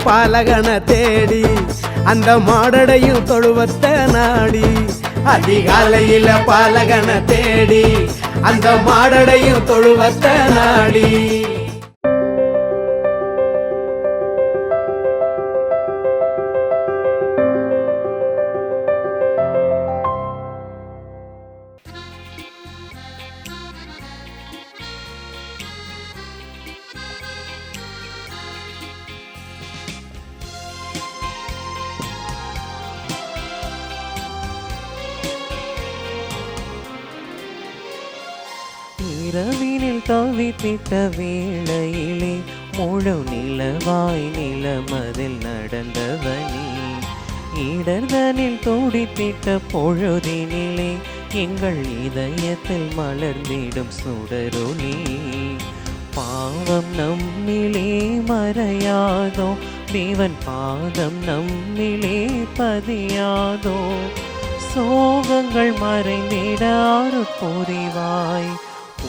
பாலகனை தேடி அந்த மாடடையும் தொழுவத்த நாடி. அதிகாலையில பாலகனை தேடி அந்த மாடடையும் தொழுவத்த நாடி. இரவினில் தவித்திட்ட வேளையிலே முழு நிலவாய் நிலமதில் நடந்தவனே. இடர்தனில் துடித்திட்ட பொழுதினிலே எங்கள் இதயத்தில் மலர்ந்திடும் சுடரொளி. பாவம் நம்மிலே மறையாதோ, தேவன் பாதம் நம்மிலே பதியாதோ. சோகங்கள் மறைந்திட அருள் புரிவாய்.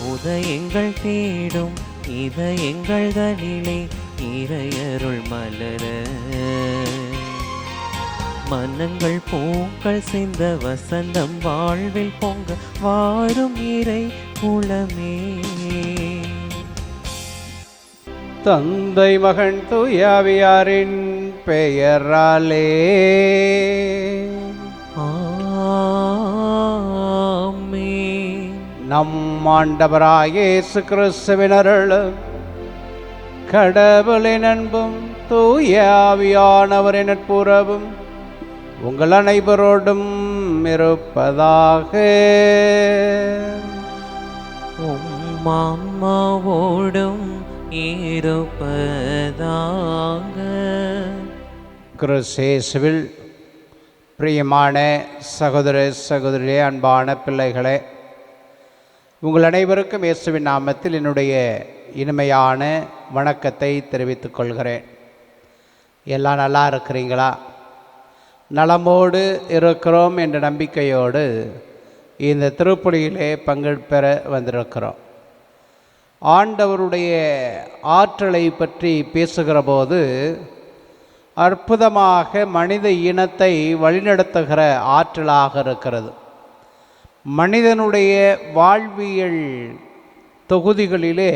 உதயங்கள் தேடும் இதயங்கள் தனிலே இறையருள் மலர. மனங்கள் பூக்கள் சிந்த வசந்தம் வாழ்வில் பொங்க வாரும் இறை குலமே. தந்தை மகன் தூயாவியாரின் பெயராலே நம் ஆண்டவராகிய இயேசு கிறிஸ்துவின் அருளும் கடவுளின் அன்பும் தூய ஆவியானவரின் நட்புறவும் உங்கள் அனைவரோடும் இருப்பதாக. அம்மாவோடும் இருப்பதாக. கிறிஸ்துவில் பிரியமான சகோதர சகோதரியே, அன்பான பிள்ளைகளே, உங்கள் அனைவருக்கும் இயேசுவின் நாமத்தில் என்னுடைய இனிமையான வணக்கத்தை தெரிவித்துக் கொள்கிறேன். எல்லாம் நல்லா இருக்கிறீங்களா? நலமோடு இருக்கிறோம் என்ற நம்பிக்கையோடு இந்த திருப்பலியிலே பங்கெடுப்பெற வந்திருக்கிறோம். ஆண்டவருடைய ஆற்றலை பற்றி பேசுகிற போது அற்புதமாக மனித இனத்தை வழிநடத்துகிற ஆற்றலாக இருக்கிறது. மனிதனுடைய வாழ்வியல் தொகுதிகளிலே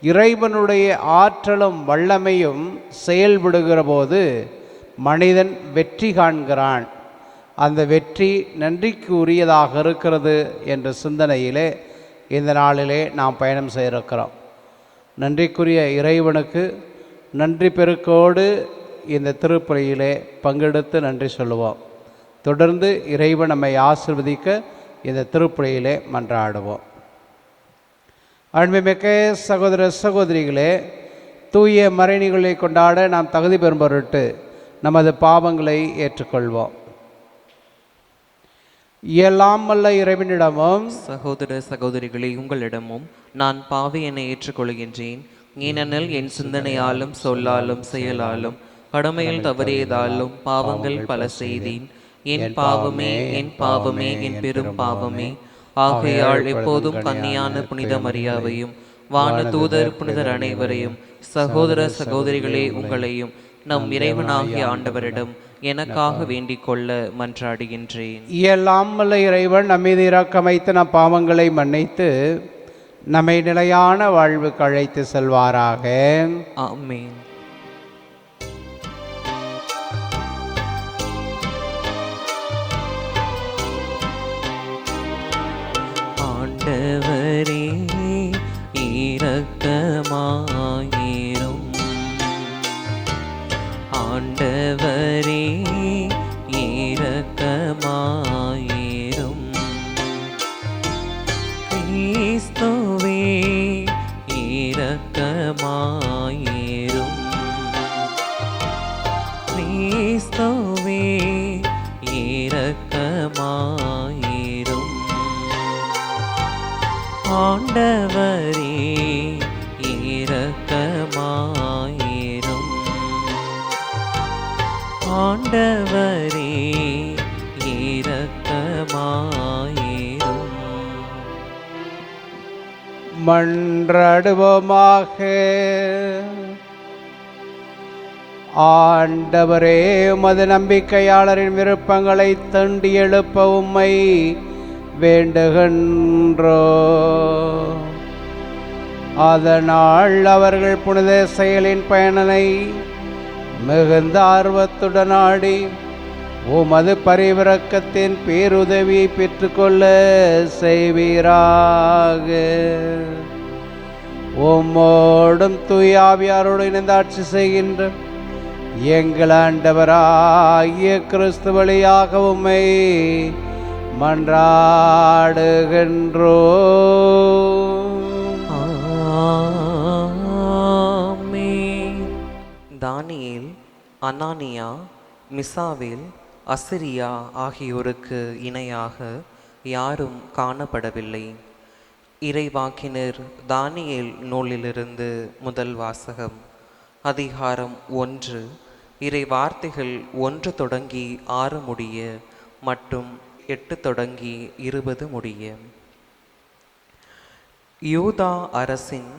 இறைவனுடைய ஆற்றலும் வல்லமையும் செயல்படுகிற போது மனிதன் வெற்றி காண்கிறான். அந்த வெற்றி நன்றிக்கு உரியதாக இருக்கிறது என்ற சிந்தனையிலே இந்த நாளிலே நாம் பயணம் செய்திருக்கிறோம். நன்றிக்குரிய இறைவனுக்கு நன்றி பெருக்கோடு இந்த திருப்பலியிலே பங்கெடுத்து நன்றி சொல்லுவோம். தொடர்ந்து இறைவன் நம்மை ஆசீர்வதிக்க இந்த திருப்பலியிலே மன்றாடுவோம். அன்புமிக்க சகோதர சகோதரிகளே, தூய மறைநிகழ்வை கொண்டாட நாம் தகுதி பெறும் பொருட்டு நமது பாவங்களை ஏற்றுக்கொள்வோம். எல்லாம் வல்ல இறைவனிடமும் சகோதர சகோதரிகளே, உங்களிடமும் நான் பாவியனை ஏற்றுக்கொள்கின்றேன். ஏனெனில் என் சிந்தனையாலும் சொல்லாலும் செயலாலும் கடமையில் தவறியதாலும் பாவங்கள் பல செய்தேன். என் பாவமே என் பாவமே என் பெரும் பாவமே. ஆகையால் எப்போதும் கன்னியான புனித மரியாவையும் வான தூதர் புனிதர் அனைவரையும் சகோதர சகோதரிகளே உங்களையும் நம் இறைவனாகிய ஆண்டவரிடம் எனக்காக வேண்டிக் கொள்ள மன்றாடுகின்றேன். எல்லாம் வல்ல இறைவன் நம்மீது இரக்கம் வைத்து நம் பாவங்களை மன்னித்து நம்மை நிலையான வாழ்வுக்கு அழைத்து செல்வாராக. ஆமென். ஆண்டவரே இரக்கமாயிரும். ஆண்டவரே இரக்கமாயிரும். கிறிஸ்துவே இரக்கமாயிரும். கிறிஸ்துவே இரக்கமாயிரும். ஆண்டவரே இரக்கமாயிரும். ஆண்டவரே இரக்கமாயிரும். மன்றாடுவோமாக. ஆண்டவரே, உமது நம்பிக்கையாளரின் விருப்பங்களை தண்டி எழுப்ப உம்மை வேண்டுகின்றோ. அதனால் அவர்கள் புனித செயலின் பயனை மிகுந்த ஆர்வத்துடன் நாடி உமது பரிவிரக்கத்தின் பேருதவியை பெற்றுக்கொள்ள செய்வீராக. உம்மோடும் தூயாவியாரோடு இணைந்து ஆட்சி செய்கின்ற எங்கள் ஆண்டவராகிய கிறிஸ்து வழியாக உம்மை மன்றாடுகின்றோ. ஆமென். தானியேல், அனானியா, மிசாவேல், அசிரியா ஆகியோருக்கு இணையாக யாரும் காணப்படவில்லை. இறைவாக்கினர் தானியேல் நூலிலிருந்து முதல் வாசகம். அதிகாரம் 1. இறை வார்த்தைகள் 1 தொடங்கி 6 முடிய மற்றும் 8 தொடங்கி 20 முடிய. யூதா அரசின்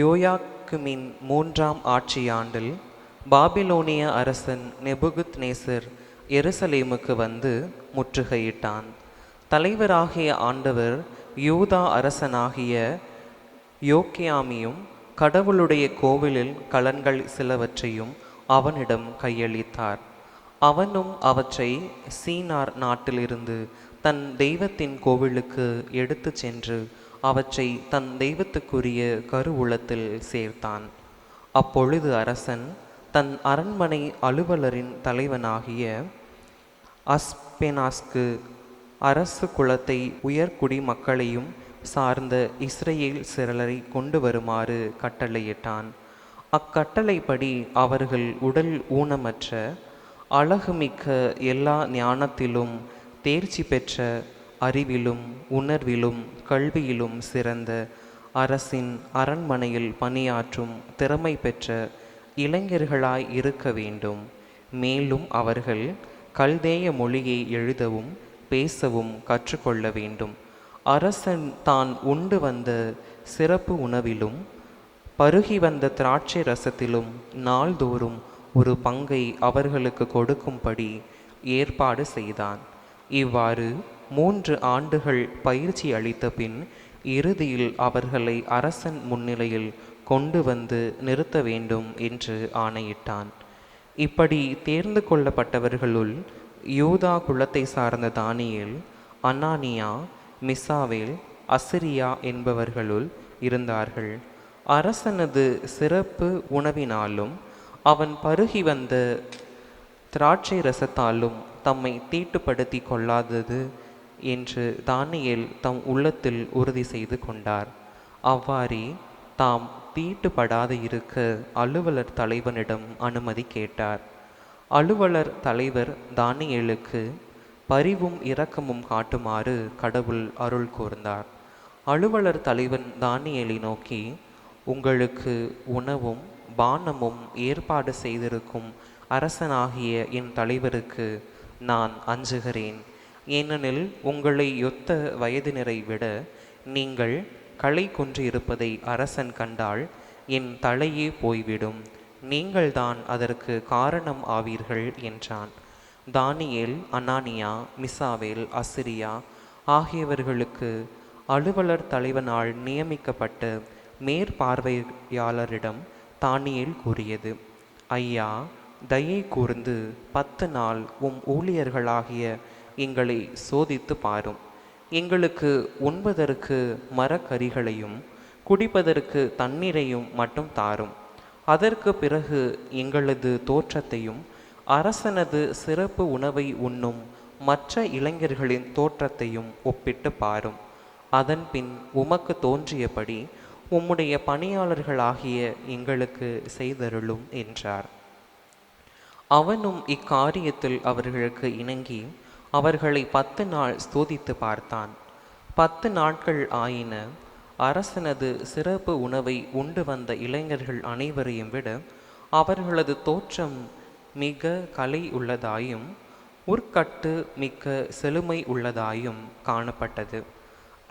யோயாக்கிமின் 3ஆம் ஆட்சியாண்டில் பாபிலோனிய அரசன் நெபுகத்நேசர் எருசலேமுக்கு வந்து முற்றுகையிட்டான். தலைவராகிய ஆண்டவர் யூதா அரசனாகிய யோக்கியாமியும் கடவுளுடைய கோவிலில் கலன்கள் சிலவற்றையும் அவனிடம் கையளித்தார். அவனும் அவற்றை சீனார் நாட்டிலிருந்து தன் தெய்வத்தின் கோவிலுக்கு எடுத்து சென்று அவற்றை தன் தெய்வத்துக்குரிய கருவூலத்தில் சேர்த்தான். அப்பொழுது அரசன் தன் அரண்மனை அலுவலரின் தலைவனாகிய அஸ்பெனாஸ்க்கு அரசு குலத்தை உயர்குடி மக்களையும் சார்ந்த இஸ்ரேல் சிலரை கொண்டு வருமாறு கட்டளையிட்டான். அக்கட்டளைப்படி அவர்கள் உடல் ஊனமற்ற, அழகுமிக்க, எல்லா ஞானத்திலும் தேர்ச்சி பெற்ற, அறிவிலும் உணர்விலும் கல்வியிலும் சிறந்த, அரசின் அரண்மனையில் பணியாற்றும் திறமை பெற்ற இளைஞர்களாய் இருக்க வேண்டும். மேலும் அவர்கள் கல்தேய மொழியை எழுதவும் பேசவும் கற்றுக்கொள்ள வேண்டும். அரசன் தான் உண்டு வந்த சிறப்பு உணவிலும் பருகி வந்த திராட்சை ரசத்திலும் நாள்தோறும் ஒரு பங்கை அவர்களுக்கு கொடுக்கும்படி ஏற்பாடு செய்தான். இவ்வாறு 3 ஆண்டுகள் பயிற்சி அளித்த பின் இறுதியில் அவர்களை அரசன் முன்னிலையில் கொண்டு வந்து நிறுத்த வேண்டும் என்று ஆணையிட்டான். இப்படி தேர்ந்து கொள்ளப்பட்டவர்களுள் யூதா குலத்தை சார்ந்த தானியேல், அனானியா, மிசாவேல், அசிரியா என்பவர்களுள் இருந்தார்கள். அரசனது சிறப்பு உணவினாலும் அவன் பருகி வந்த திராட்சை ரசத்தாலும் தம்மை தீட்டுப்படுத்தி கொள்ளாதது என்று தானியேல் தம் உள்ளத்தில் உறுதி செய்து கொண்டார். அவ்வாறே தாம் தீட்டுப்படாது இருக்க அலுவலர் தலைவனிடம் அனுமதி கேட்டார். அலுவலர் தலைவர் தானியேலுக்கு பரிவும் இரக்கமும் காட்டுமாறு கடவுள் அருள் கூர்ந்தார். அலுவலர் தலைவன் தானியேலை நோக்கி, உங்களுக்கு உணவும் பானமும் ஏற்பாடு செய்திருக்கும் அரசனாகிய என் தலைவருக்கு நான் அஞ்சுகிறேன். ஏனெனில் உங்களை ஒத்த வயதினரை விட நீங்கள் களை குன்றியிருப்பதை அரசன் கண்டால் என் தலையே போய்விடும். நீங்கள்தான் அதற்கு காரணம் ஆவீர்கள் என்றான். தானியேல், அனானியா, மிசாவேல், அசிரியா ஆகியவர்களுக்கு அலுவலர் தலைவனால் நியமிக்கப்பட்ட மேற்பார்வையாளரிடம் தானியேல் கூறியது, ஐயா, தயை கூர்ந்து 10 நாள் ஊழியர்களாகிய எங்களை சோதித்து பாரும். எங்களுக்கு உண்பதற்கு மரக்கறிகளையும் குடிப்பதற்கு தண்ணீரையும் மட்டும் தாரும். அதற்கு பிறகு எங்களது தோற்றத்தையும் அரசனது சிறப்பு உணவை உண்ணும் மற்ற இளைஞர்களின் தோற்றத்தையும் ஒப்பிட்டு பாரும். அதன்பின் உமக்கு தோன்றியபடி உம்முடைய பணியாளர்களாகிய எங்களுக்கு செய்தருளும் என்றார். அவனும் இக்காரியத்தில் அவர்களுக்கு இணங்கி அவர்களை 10 நாள் சோதித்து பார்த்தான். 10 நாட்கள் ஆயின. அரசனது சிறப்பு உணவை உண்டு வந்த இளைஞர்கள் அனைவரையும் விட அவர்களது தோற்றம் மிக கலை உள்ளதாயும் உட்கட்டு மிக்க செழுமை உள்ளதாயும் காணப்பட்டது.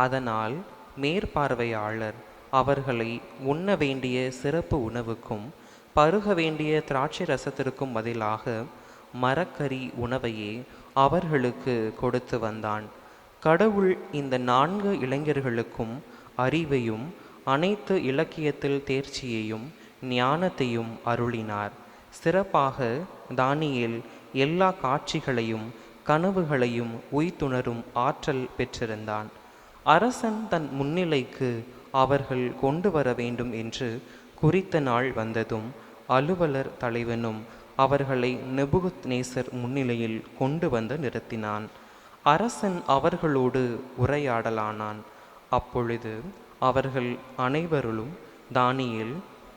அதனால் மேற்பார்வையாளர் அவர்களை உண்ண வேண்டிய சிறப்பு உணவுக்கும் பருக வேண்டிய திராட்சை ரசத்திற்கும் பதிலாக மரக்கறி உணவையே அவர்களுக்கு கொடுத்து வந்தான். கடவுள் இந்த 4 இளைஞர்களுக்கும் அறிவையும் அனைத்து இலக்கியத்தில் தேர்ச்சியையும் ஞானத்தையும் அருளினார். சிறப்பாக தானியேல் எல்லா காட்சிகளையும் கனவுகளையும் உய்த்துணரும் ஆற்றல் பெற்றிருந்தான். அரசன் தன் முன்னிலைக்கு அவர்கள் கொண்டு வர வேண்டும் என்று குறித்த நாள் வந்ததும் அலுவலர் தலைவனும் அவர்களை நெபுகத்நேசர் முன்னிலையில் கொண்டு வந்து நிறுத்தினான். அரசன் அவர்களோடு உரையாடலானான். அப்பொழுது அவர்கள் அனைவருளும் தானியேல்,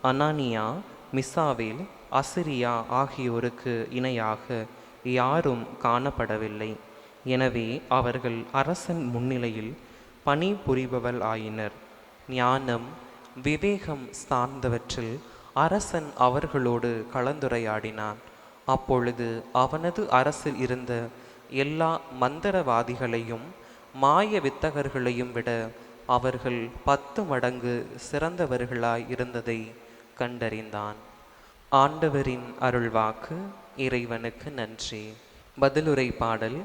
அனானியா, மிசாவேல், அசிரியா ஆகியோருக்கு இணையாக யாரும் காணப்படவில்லை. எனவே அவர்கள் அரசன் முன்னிலையில் பணி புரிபவள் ஆயினர். ஞானம், விவேகம் சார்ந்தவற்றில் அரசன் அவர்களோடு கலந்துரையாடினான். அப்பொழுது அவனது அரசில் இருந்த எல்லா மந்திரவாதிகளையும் மாய வித்தகர்களையும் விட அவர்கள் 10 மடங்கு சிறந்தவர்களாய் இருந்ததை கண்டறிந்தான். ஆண்டவரின் அருள்வாக்கு. இறைவனுக்கு நன்றி. பதிலுரை பாடல்.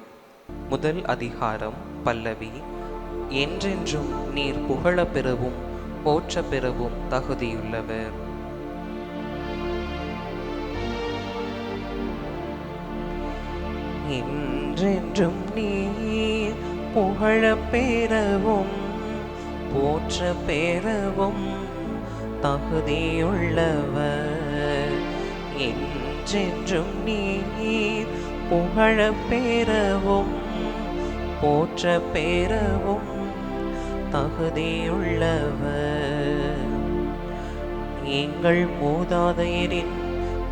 முதல் அதிகாரம். பல்லவி. என்றென்றும் நீர் புகழப் பெறவும் போற்ற பெறவும் தகுதியுள்ளவர். என்றென்றும் நீர் புகழப் பெறவும் போற்ற பெறவும் தகுதியுள்ளவர். என்றென்றும் நீர் புகழப் பெறவும் போற்ற பெறவும் தகுதியுள்ளவர். எங்கள் மூதாதையரின்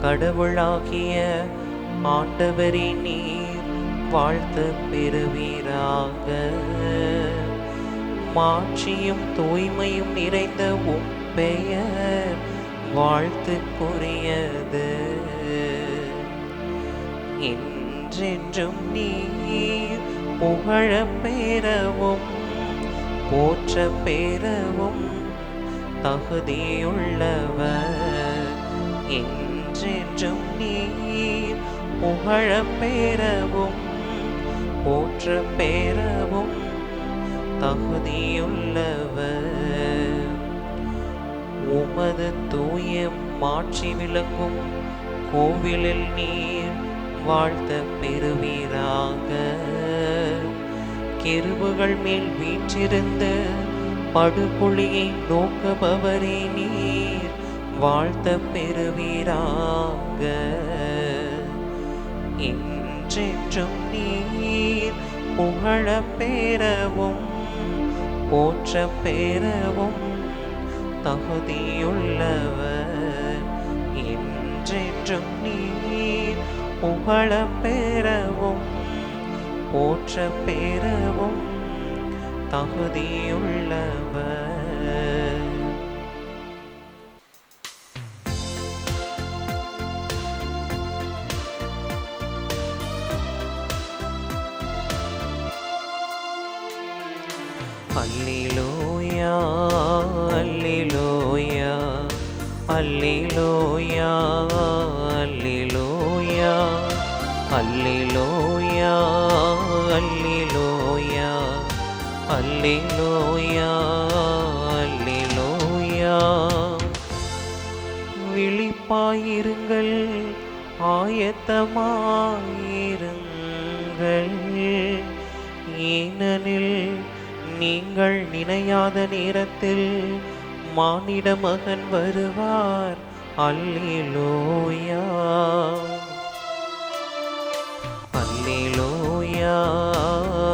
கடவுளாகிய ஆண்டவரே நீர் வாழ்த்து பெறுவீராக. மாட்சியும் தூய்மையும் நிறைந்த உம் பெயர் வாழ்த்துக்குரியது. என்றென்றும் நீர் புகழப் பெறவும் போற்ற பெறவும் தகுதியுள்ளவர். என்றென்றும் நீர் புகழப் பெறவும் போற்ற பெறவும் தகுதியுள்ளவர். உமது தூய மாட்சி விளங்கும் கோவிலில் நீர் வாழ்த்த பெறுவீராக. கெருபுகள் மேல் வீற்றிருந்து படுகுழியை நோக்குபவரே நீர் வாழ்த்த பெறுவீராக. என்றென்றும் நீர் புகழப் பெறவும் போற்ற பெறவும் தகுதியுள்ளவர். என்றென்றும் நீர் புகழப் பெறவும் போற்ற பெறவும் தகுதியுள்ளவர். அல்லேலூயா அல்லேலூயா அல்லேலூயா அல்லேலூயா அல்லேலூயா அல்லேலூயா அல்லேலூயா அல்லேலூயா. விழிப்பாயிருங்கள், ஆயத்தமாயிருங்கள், ஏனெனில் நீங்கள் நினையாத நேரத்தில் மானிட மகன் வருவார். அல்லேலூயா அல்லேலூயா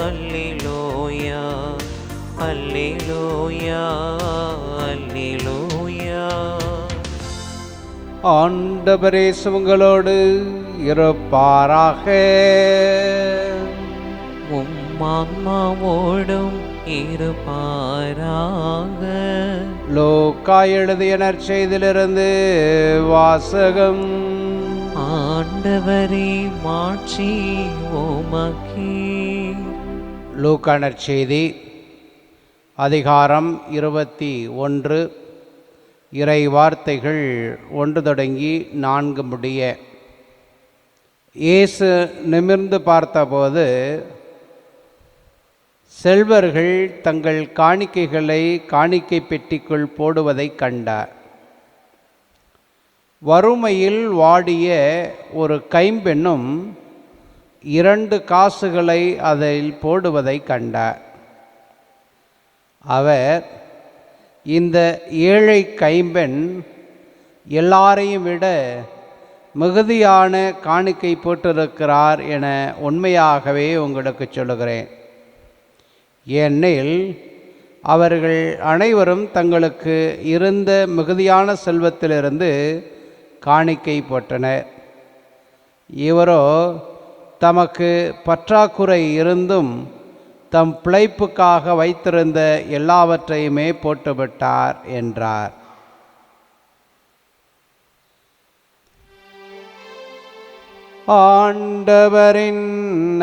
அல்லேலூயா அல்லேலூயா அல்லேலூயா. ஆண்டவரே உங்களோடு இருப்பாராக. ஆன்மாவோடும் இருப்பாராக. லூக்கா எழுதிய நற்செய்தியிலிருந்து வாசகம். ஆண்டவரே மாட்சி உமக்கே. லூக்கா நற்செய்தி அதிகாரம் 21 இறை வார்த்தைகள் 1 தொடங்கி 4 முடிய. இயேசு நிமிர்ந்து பார்த்தபோது செல்வர்கள் தங்கள் காணிக்கைகளை காணிக்கை பெட்டிக்குள் போடுவதைக் கண்டார். வறுமையில் வாடிய ஒரு கைம்பெண்ணும் 2 காசுகளை அதில் போடுவதைக் கண்டார். அவர், இந்த ஏழை கைம்பெண் எல்லாரையும் விட மிகுதியான காணிக்கை போட்டிருக்கிறார் என உண்மையாகவே உங்களுக்கு சொல்லுகிறேன். ஏனெனில் அவர்கள் அனைவரும் தங்களுக்கு இருந்த மிகுதியான செல்வத்திலிருந்து காணிக்கை போட்டனர். இவரோ தமக்கு பற்றாக்குறை இருந்தும் தம் பிழைப்புக்காக வைத்திருந்த எல்லாவற்றையுமே போட்டுவிட்டார் என்றார். ஆண்டவரின்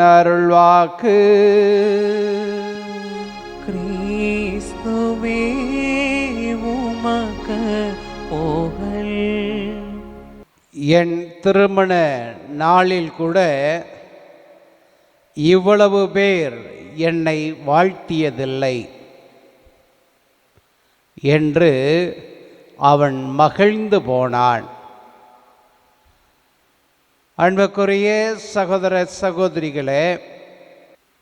அருள்வாக்கு. கிறிஸ்துவே உமக்கு புகழ். என் திருமண நாளில் கூட இவ்வளவு பேர் என்னை வாழ்த்தியதில்லை என்று அவன் மகிழ்ந்து போனான். அன்புக்குரிய சகோதர சகோதரிகளே,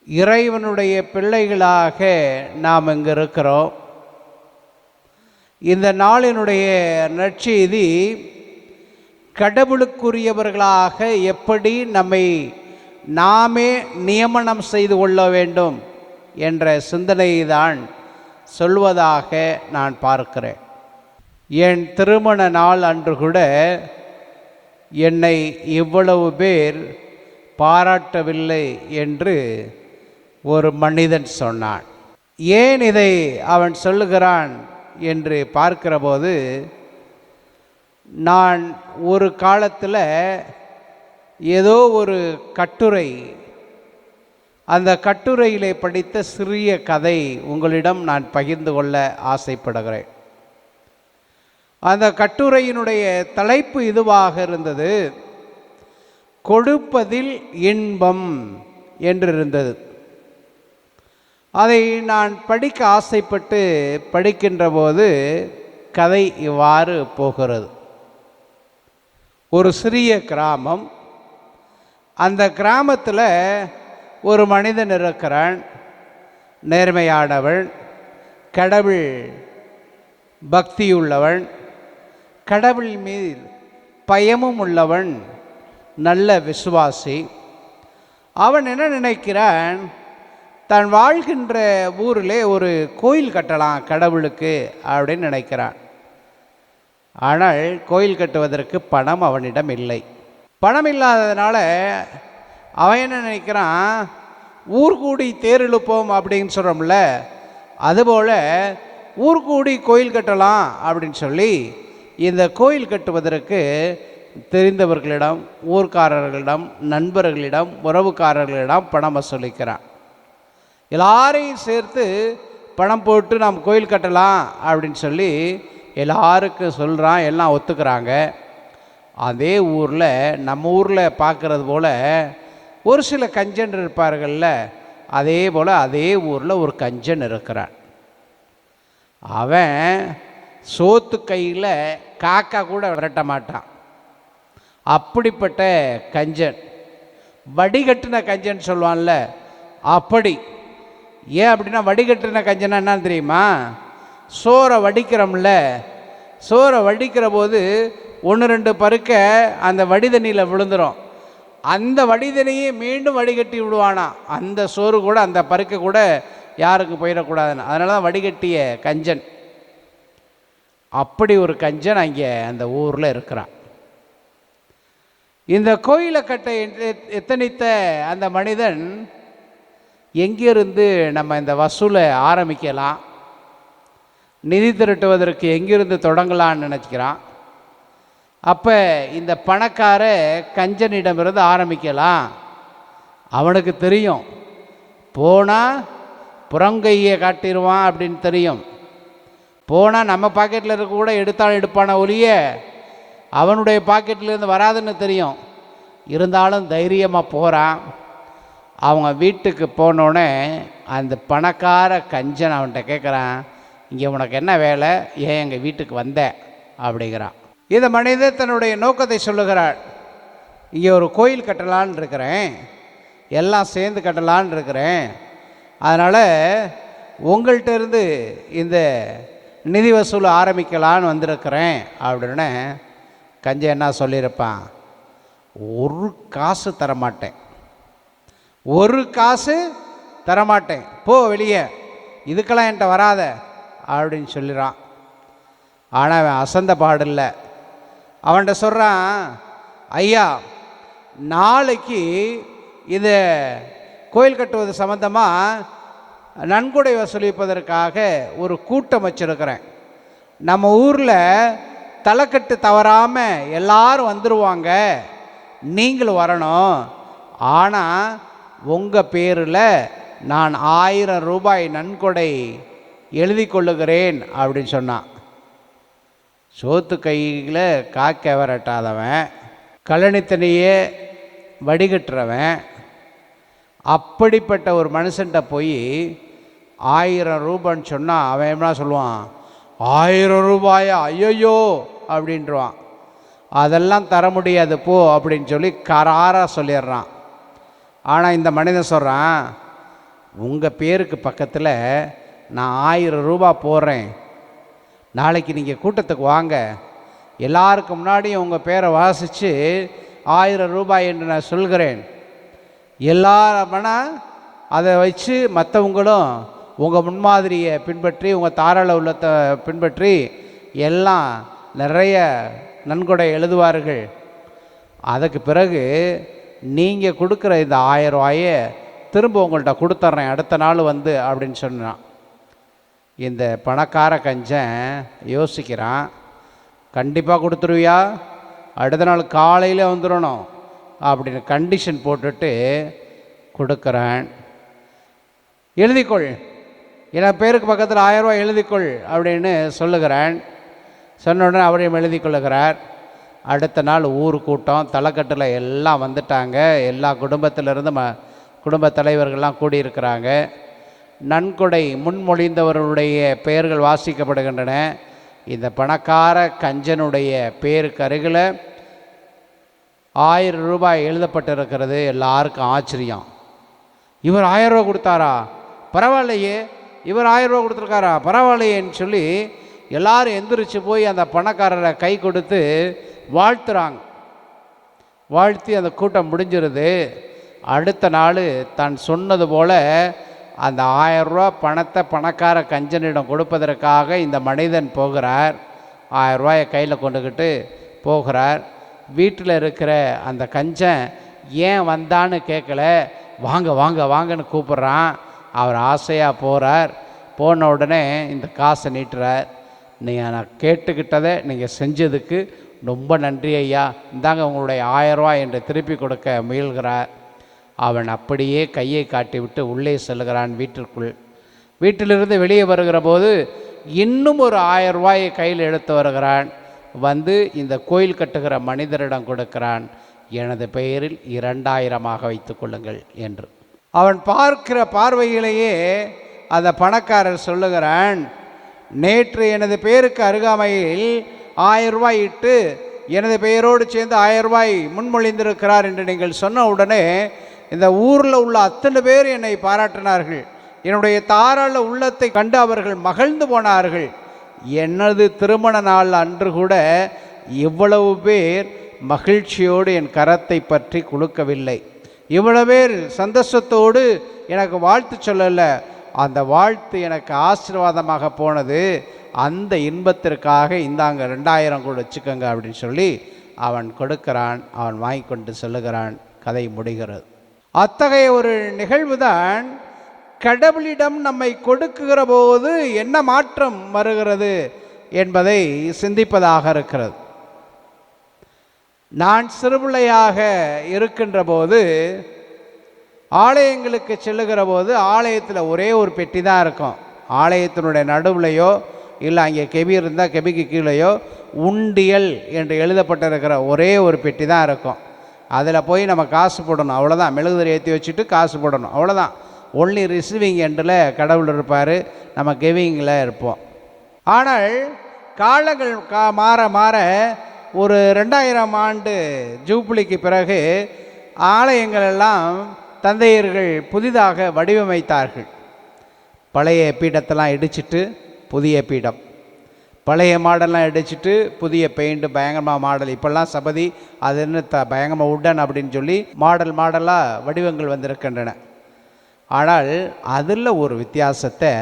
இறைவனுடைய பிள்ளைகளாக நாம் இங்கு இருக்கிறோம். இந்த நாளினுடைய நற்செய்தி கடவுளுக்குரியவர்களாக எப்படி நம்மை நாமே நியமனம் செய்து கொள்ள வேண்டும் என்ற சிந்தனையை தான் சொல்வதாக நான் பார்க்கிறேன். என் திருமண நாள் அன்று கூட என்னை இவ்வளவு பேர் பாராட்டவில்லை என்று ஒரு மனிதன் சொன்னான். ஏன் இதை அவன் சொல்லுகிறான் என்று பார்க்கிறபோது, நான் ஒரு காலத்தில் ஏதோ ஒரு கட்டுரை, அந்த கட்டுரையிலே படித்த சிறிய கதை உங்களிடம் நான் பகிர்ந்து கொள்ள ஆசைப்படுகிறேன். அந்த கட்டுரையினுடைய தலைப்பு இதுவாக இருந்தது, கொடுப்பதில் இன்பம் என்றிருந்தது. அதை நான் படிக்க ஆசைப்பட்டு படிக்கின்ற போது கதை இவ்வாறு போகிறது. ஒரு சிறிய கிராமம். அந்த கிராமத்தில் ஒரு மனிதன் இருக்கிறான். நேர்மையானவன், கடவுள் பக்தியுள்ளவன், கடவுள் மீது பயமும் உள்ளவன், நல்ல விசுவாசி. அவன் என்ன நினைக்கிறான், தான் வாழ்கின்ற ஊரிலே ஒரு கோயில் கட்டலாம் கடவுளுக்கு அப்படின்னு நினைக்கிறான். ஆனால் கோயில் கட்டுவதற்கு பணம் அவனிடம் இல்லை. பணம் இல்லாததுனால அவன் என்ன நினைக்கிறான், ஊர் கூடி தேர் இழுப்போம் அப்படின்னு சொல்கிறோம்ல, அதுபோல் ஊர் கூடி கோயில் கட்டலாம் அப்படின்னு சொல்லி இந்த கோயில் கட்டுவதற்கு தெரிந்தவர்களிடம், ஊர்க்காரர்களிடம், நண்பர்களிடம், உறவுக்காரர்களிடம் பணம் வசூலிக்கிறான். எல்லாரையும் சேர்த்து பணம் போட்டு நாம் கோயில் கட்டலாம் அப்படின்னு சொல்லி எல்லாருக்கும் சொல்கிறான். எல்லாம் ஒத்துக்கிறாங்க. அதே ஊரில், நம்ம ஊரில் பார்க்குறது போல் ஒரு சில கஞ்சன் இருப்பார்கள்ல, அதே போல் அதே ஊரில் ஒரு கஞ்சன் இருக்கிறான். அவன் சோத்து கையில் காக்கா கூட விரட்ட மாட்டான். அப்படிப்பட்ட கஞ்சன், வடிகட்டின கஞ்சன் சொல்லுவான்ல, அப்படி. ஏன் அப்படின்னா, வடிகட்டின கஞ்சனா என்னன்னு தெரியுமா? சோறை வடிக்கிறோம்ல, சோறை வடிக்கிற போது 1-2 பருக்க அந்த வடிதண்ணியில் விழுந்துடும். அந்த வடிதண்ணியை மீண்டும் வடிகட்டி விடுவானா. அந்த சோறு கூட, அந்த பருக்க கூட யாருக்கு போயிடக்கூடாதுன்னு. அதனால தான் வடிகட்டிய கஞ்சன். அப்படி ஒரு கஞ்சன் அங்கே அந்த ஊரில் இருக்கிறான். இந்த கோயிலை கட்ட எத்தனித்த அந்த மனிதன் எங்கிருந்து நம்ம இந்த வசூலை ஆரம்பிக்கலாம், நிதி திரட்டுவதற்கு எங்கிருந்து தொடங்கலான்னு நினச்சிக்கிறான். அப்போ இந்த பணக்கார கஞ்சனிடமிருந்து ஆரம்பிக்கலாம். அவனுக்கு தெரியும், போனால் புறங்கையை காட்டிடுவான் அப்படின்னு தெரியும். போனால் நம்ம பாக்கெட்டில் இருக்க கூட எடுப்பான ஒழிய அவனுடைய பாக்கெட்லேருந்து வராதுன்னு தெரியும். இருந்தாலும் தைரியமாக போகிறான். அவங்க வீட்டுக்கு போனோடனே அந்த பணக்கார கஞ்சன் அவன்கிட்ட கேட்குறான், இங்கே உனக்கு என்ன வேலை, ஏன் எங்கள் வீட்டுக்கு வந்த அப்படிங்கிறான். இந்த மனிதன் தன்னுடைய நோக்கத்தை சொல்லுகிறார். இங்கே ஒரு கோயில் கட்டலான்னு இருக்கிறேன், எல்லாம் சேர்ந்து கட்டலான்னு இருக்கிறேன், அதனால் உங்கள்கிட்ட இருந்து இந்த நிதி வசூல் ஆரம்பிக்கலான்னு வந்திருக்கிறேன் அப்படின்னு கஞ்சன் என்ன சொல்லியிருப்பான், ஒரு காசு தரமாட்டேன், ஒரு காசு தரமாட்டேன், போ வெளியே, இதுக்கெல்லாம் என்கிட்ட வராத அப்படின்னு சொல்லிடுறான். ஆனால் அவன் அசந்த பாடில்லை. அவன்கிட்ட சொல்கிறான், ஐயா நாளைக்கு இந்த கோயில் கட்டுவது சம்மந்தமாக நன்கொடை வசூலிப்பதற்காக ஒரு கூட்டம் வச்சுருக்கிறேன். நம்ம ஊரில் தலைக்கட்டு தவறாமல் எல்லாரும் வந்துடுவாங்க, நீங்களும் வரணும். ஆனால் உங்கள் பேரில் நான் 1000 ரூபாய் நன்கொடை எழுதி கொள்ளுகிறேன் அப்படின்னு சொன்னான். சோத்து கையில் காக்க வரட்டாதவன், கழனித்தனையே வடிகட்டுறவன், அப்படிப்பட்ட ஒரு மனுஷன்கிட்ட போய் 1000 ரூபான்னு சொன்னால் அவன் என்ன சொல்லுவான், 1000 ரூபாயா, ஐயோ அப்படின்றான். அதெல்லாம் தர முடியாது போ அப்படின்னு சொல்லி கராராக சொல்லிடுறான். ஆனால் இந்த மனிதன் சொல்கிறான், உங்கள் பேருக்கு பக்கத்தில் நான் 1000 ரூபா போடுறேன், நாளைக்கு நீங்கள் கூட்டத்துக்கு வாங்க, எல்லாருக்கு முன்னாடியும் உங்கள் பேரை வாசித்து 1000 ரூபாய் என்று நான் சொல்கிறேன். எல்லாருமனா அதை வச்சு மற்றவங்களும் உங்கள் முன்மாதிரியை பின்பற்றி, உங்கள் தாராள உள்ளத்தை பின்பற்றி எல்லாம் நிறைய நன்கொடை எழுதுவார்கள். அதுக்கு பிறகு நீங்கள் கொடுக்குற இந்த 1000 ரூபாயை திரும்ப உங்கள்கிட்ட கொடுத்துட்றேன் அடுத்த நாள் வந்து அப்படின்னு சொன்னான். இந்த பணக்கார கஞ்சன் யோசிக்கிறான், கண்டிப்பாக கொடுத்துருவியா, அடுத்த நாள் காலையில் வந்துடணும் அப்படின்னு கண்டிஷன் போட்டுட்டு கொடுக்குறேன். எழுதிக்கொள், என் பேருக்கு பக்கத்தில் 1000 ரூபாய் எழுதிக்கொள் அப்படின்னு சொல்லுகிறேன். சொன்ன உடனே அவரையும் எழுதி கொள்ளுகிறார். அடுத்த நாள் ஊர் கூட்டம், தலைக்கட்டில் எல்லாம் வந்துட்டாங்க, எல்லா குடும்பத்திலிருந்து குடும்ப தலைவர்கள்லாம் கூடியிருக்கிறாங்க. நன்கொடை முன்மொழிந்தவர்களுடைய பெயர்கள் வாசிக்கப்படுகின்றன. இந்த பணக்கார கஞ்சனுடைய பேருக்கு அருகில் 1000 ரூபாய் எழுதப்பட்டிருக்கிறது. எல்லாருக்கும் ஆச்சரியம். இவர் 1000 ரூபா கொடுத்தாரா, பரவாயில்லையே, இவர் 1000 ரூபா கொடுத்துருக்காரா, பரவாயில்லையேன்னு சொல்லி எல்லாரும் எந்திரிச்சு போய் அந்த பணக்காரரை கை கொடுத்து வாழ்த்துறாங்க. வாழ்த்தி அந்த கூட்டம் முடிஞ்சிருது. அடுத்த நாள் தான் சொன்னது போல் அந்த 1000 ரூபா பணத்தை பணக்கார கஞ்சனிடம் கொடுப்பதற்காக இந்த மனிதன் போகிறார். 1000 ரூபாயை கையில் கொண்டுக்கிட்டு போகிறார். வீட்டில் இருக்கிற அந்த கஞ்சன் ஏன் வந்தான்னு கேட்கல, வாங்க வாங்க வாங்கன்னு கூப்பிட்றான். அவர் ஆசையாக போகிறார். போன உடனே இந்த காசை நீட்டுறார். நீங்கள் நான் கேட்டுக்கிட்டதை நீங்கள் செஞ்சதுக்கு ரொம்ப நன்றி ஐயா, இந்தாங்க உங்களுடைய 1000 ரூபாய் என்று திருப்பி கொடுக்க முயல்கிறார். அவன் அப்படியே கையை காட்டிவிட்டு உள்ளே செல்கிறான் வீட்டிற்குள். வீட்டிலிருந்து வெளியே வருகிற போது இன்னும் ஒரு 1000 ரூபாயை கையில் எடுத்து வருகிறான். வந்து இந்த கோயில் கட்டுகிற மனிதரிடம் கொடுக்கிறான். எனது பெயரில் 2000 வைத்து கொள்ளுங்கள் என்று. அவன் பார்க்கிற பார்வையிலேயே அந்த பணக்காரர் சொல்லுகிறான், நேற்று எனது பேருக்கு அருகாமையில் 1000 ரூபாய் இட்டு எனது பெயரோடு சேர்ந்து 1000 ரூபாய் முன்மொழிந்திருக்கிறார் என்று நீங்கள் சொன்ன உடனே இந்த ஊரில் உள்ள அத்தனை பேர் என்னை பாராட்டினார்கள். என்னுடைய தாராள உள்ளத்தை கண்டு அவர்கள் மகிழ்ந்து போனார்கள். எனது திருமண நாள் அன்று கூட இவ்வளவு பேர் மகிழ்ச்சியோடு என் கரத்தை பற்றி குலுக்கவில்லை. இவ்வளவு பேர் சந்தோஷத்தோடு எனக்கு வாழ்த்து சொல்லலை. அந்த வாழ்த்து எனக்கு ஆசீர்வாதமாக போனது. அந்த இன்பத்திற்காக இந்தாங்க 2000 கூட வச்சுக்கோங்க அப்படின்னு சொல்லி அவன் கொடுக்கிறான். அவன் வாங்கி கொண்டு செல்லுகிறான். கதை முடிகிறது. அத்தகைய ஒரு நிகழ்வு தான் கடவுளிடம் நம்மை கொடுக்குகிற போது என்ன மாற்றம் வருகிறது என்பதை சிந்திப்பதாக இருக்கிறது. நான் சிறுபிள்ளையாக இருக்கின்ற போது ஆலயங்களுக்கு செல்லுகிற போது ஆலயத்தில் ஒரே ஒரு பெட்டி தான் இருக்கும். ஆலயத்தினுடைய நடுவுலையோ இல்லை அங்கே கெபி இருந்தால் கெபிக்கு கீழேயோ உண்டியல் என்று எழுதப்பட்டிருக்கிற ஒரே ஒரு பெட்டி தான் இருக்கும். அதில் போய் நம்ம காசு போடணும், அவ்வளோதான். மெழுகுதிரி ஏற்றி வச்சுட்டு காசு போடணும், அவ்வளோதான். ஒன்லி ரிசீவிங் எண்டில் கடவுள் இருப்பார், நம்ம கிவிங்கில் இருப்போம். ஆனால் காலங்கள் மாற மாற ஒரு 2000 ஆண்டு ஜூப்ளிக்கு பிறகு ஆலயங்கள் எல்லாம் தந்தையர்கள் புதிதாக வடிவமைத்தார்கள். பழைய பீடத்தெல்லாம் இடிச்சிட்டு புதிய பீடம், பழைய மாடல்லாம் இடிச்சிட்டு புதிய பெயிண்ட் பயங்கரமாக மாடல். இப்போல்லாம் சபதி அது என்ன பயங்கரமாக உட்டன் அப்படின்னு சொல்லி மாடலாக வடிவங்கள் வந்திருக்கின்றன. ஆனால் அதில் ஒரு வித்தியாசத்தை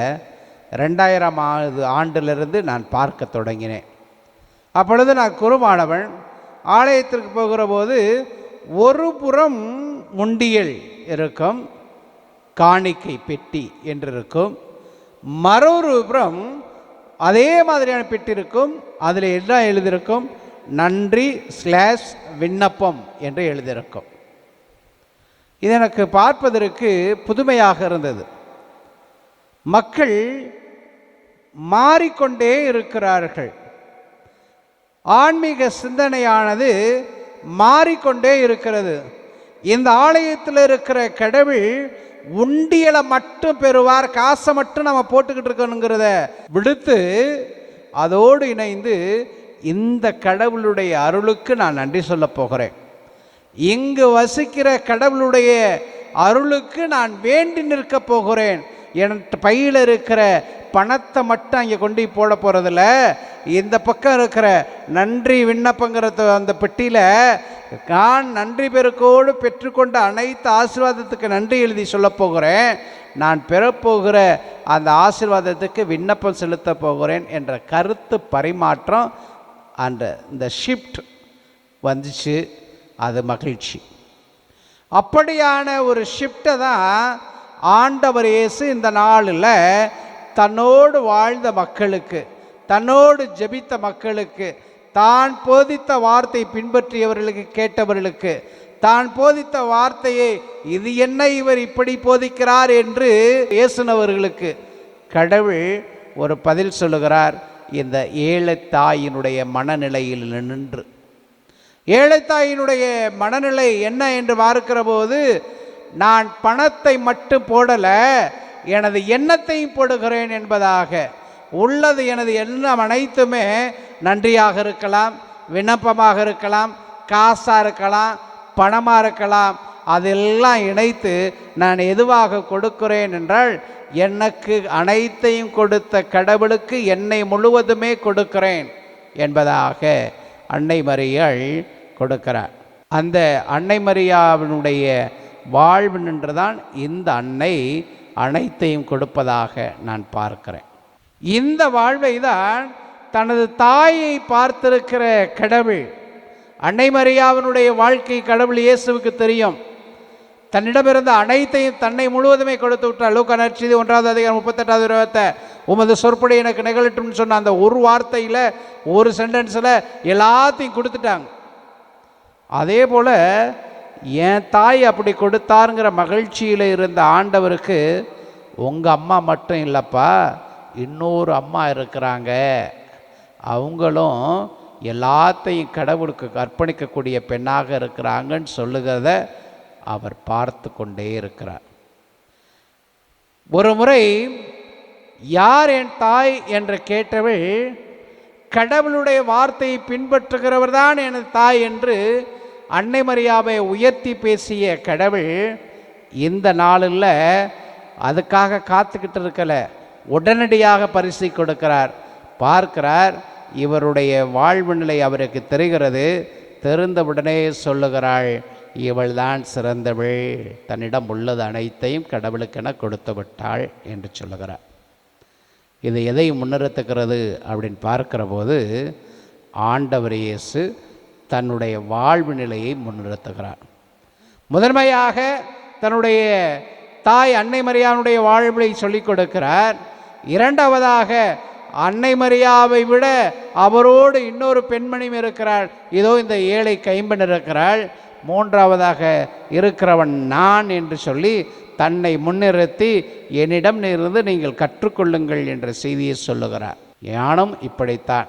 2000 ஆண்டிலிருந்து நான் பார்க்க தொடங்கினேன். அப்பொழுது நான் குருமானவன் ஆலயத்திற்கு போகிற போது ஒரு புறம் முண்டியல் இருக்கும், காணிக்கை பெட்டி என்று இருக்கும், மற்றொரு புறம் அதே மாதிரியான பெட்டி இருக்கும். அதில் என்ன எழுதியிருக்கும்? நன்றி / விண்ணப்பம் என்று எழுதியிருக்கும். இது எனக்கு பார்ப்பதற்கு புதுமையாக இருந்தது. மக்கள் மாறிக்கொண்டே இருக்கிறார்கள். ஆன்மீக சிந்தனையானது மாறிக்கொண்டே இருக்கிறது. இந்த ஆலயத்தில் இருக்கிற கடவுள் உண்டியலை மட்டும் பெறுவார், காசை மட்டும் நம்ம போட்டுக்கிட்டு இருக்கணுங்கிறத விடுத்து அதோடு இணைந்து இந்த கடவுளுடைய அருளுக்கு நான் நன்றி சொல்ல போகிறேன். இங்கு வசிக்கிற கடவுளுடைய அருளுக்கு நான் வேண்டி நிற்க போகிறேன். என் பையில் இருக்கிற பணத்தை மட்டும் அங்கே கொண்டு போட போகிறதில்ல, இந்த பக்கம் இருக்கிற நன்றி விண்ணப்பங்கிறது அந்த பெட்டியில் நான் நன்றி பெருக்கோடு பெற்றுக்கொண்ட அனைத்து ஆசீர்வாதத்துக்கு நன்றி எழுதி சொல்ல போகிறேன். நான் பெறப்போகிற அந்த ஆசீர்வாதத்துக்கு விண்ணப்பம் செலுத்த போகிறேன் என்ற கருத்து பரிமாற்றம் இந்த ஷிஃப்ட் வந்துச்சு. அது மகிழ்ச்சி. அப்படியான ஒரு ஷிஃப்டை தான் ஆண்டவர் இயேசு இந்த நாளில் தன்னோடு வாழ்ந்த மக்களுக்கு, தன்னோடு ஜெபித்த மக்களுக்கு, தான் போதித்த வார்த்தை பின்பற்றியவர்களுக்கு, கேட்டவர்களுக்கு, தான் போதித்த வார்த்தையை இது என்ன இவர் இப்படி போதிக்கிறார் என்று பேசினவர்களுக்கு கடவுள் ஒரு பதில் சொல்லுகிறார். இந்த ஏழைத்தாயினுடைய மனநிலையில் நின்று, ஏழைத்தாயினுடைய மனநிலை என்ன என்று பார்க்கிற போது, நான் பணத்தை மட்டும் போடலை, எனது எண்ணத்தையும் போடுகிறேன் என்பதாக உள்ளது. எனது எண்ணம் அனைத்துமே நன்றியாக இருக்கலாம், விண்ணப்பமாக இருக்கலாம், காசாக இருக்கலாம், பணமாக இருக்கலாம். அதெல்லாம் இணைத்து நான் எதுவாக கொடுக்கிறேன் என்றால், எனக்கு அனைத்தையும் கொடுத்த கடவுளுக்கு என்னை முழுவதுமே கொடுக்கிறேன் என்பதாக அன்னை மரியாள் கொடுக்கிறார். அந்த அன்னை மரியாவினுடைய வாழ்வு நின்றுதான் இந்த அன்னை அனைத்தையும் கொடுப்பதாக நான் பார்க்கிறேன். இந்த வாழ்வை தான் தனது தாயை பார்த்திருக்கிற கடவுள், அன்னை மரியாவினுடைய வாழ்க்கை கடவுள் இயேசுவுக்கு தெரியும். தன்னிடமிருந்த அனைத்தையும் தன்னை முழுவதுமே கொடுத்து விட்டார். லூக்கா நற்செய்தி 1:38 உமது சொற்படி எனக்கு நிகழட்டும்னு சொன்ன அந்த ஒரு வார்த்தையில், ஒரு சென்டென்ஸில் எல்லாத்தையும் கொடுத்துட்டாங்க. அதே போல் என் தாய் அப்படி கொடுத்தாருங்கிற மகிழ்ச்சியில் இருந்த ஆண்டவருக்கு, உங்கள் அம்மா மட்டும் இல்லைப்பா, இன்னொரு அம்மா இருக்கிறாங்க, அவங்களும் எல்லாத்தையும் கடவுளுக்கு அர்ப்பணிக்கக்கூடிய பெண்ணாக இருக்கிறாங்கன்னு சொல்லுகிறத அவர் பார்த்து கொண்டே இருக்கிறார். ஒரு முறை யார் என் தாய் என்று கேட்டவள், கடவுளுடைய வார்த்தையை பின்பற்றுகிறவர் தான் எனது தாய் என்று அன்னை மரியாவை உயர்த்தி பேசிய கடவுள் இந்த நாளில் அதுக்காக காத்துக்கிட்டு இருக்கல, உடனடியாக பரிசை கொடுக்கிறார். பார்க்கிறார், இவருடைய வாழ்வு நிலை அவருக்கு தெரிகிறது. தெரிந்தவுடனே சொல்லுகிறாள், இவள் தான் சிறந்தவள், தன்னிடம் உள்ளது அனைத்தையும் கடவுளுக்கென கொடுத்து விட்டாள் என்று சொல்லுகிறார். இது எதை முன்னிறுத்துகிறது அப்படின்னு பார்க்கிற போது, ஆண்டவர் இயேசு தன்னுடைய வாழ்வு நிலையை முன்னிறுத்துகிறார். முதன்மையாக தன்னுடைய தாய் அன்னை மரியாவுடைய வாழ்வை சொல்லிக் கொடுக்கிறார். இரண்டாவதாக அன்னை மரியாவை விட அவரோடு இன்னொரு பெண்மணியும் இருக்கிறாள், இதோ இந்த ஏழை கைம்பெண் இருக்கிறாள். மூன்றாவதாக இருக்கிறவன் நான் என்று சொல்லி தன்னை முன்னிறுத்தி, என்னிடம் இருந்து நீங்கள் கற்றுக்கொள்ளுங்கள் என்ற செய்தியை சொல்லுகிறார். ஞானம் இப்படித்தான்.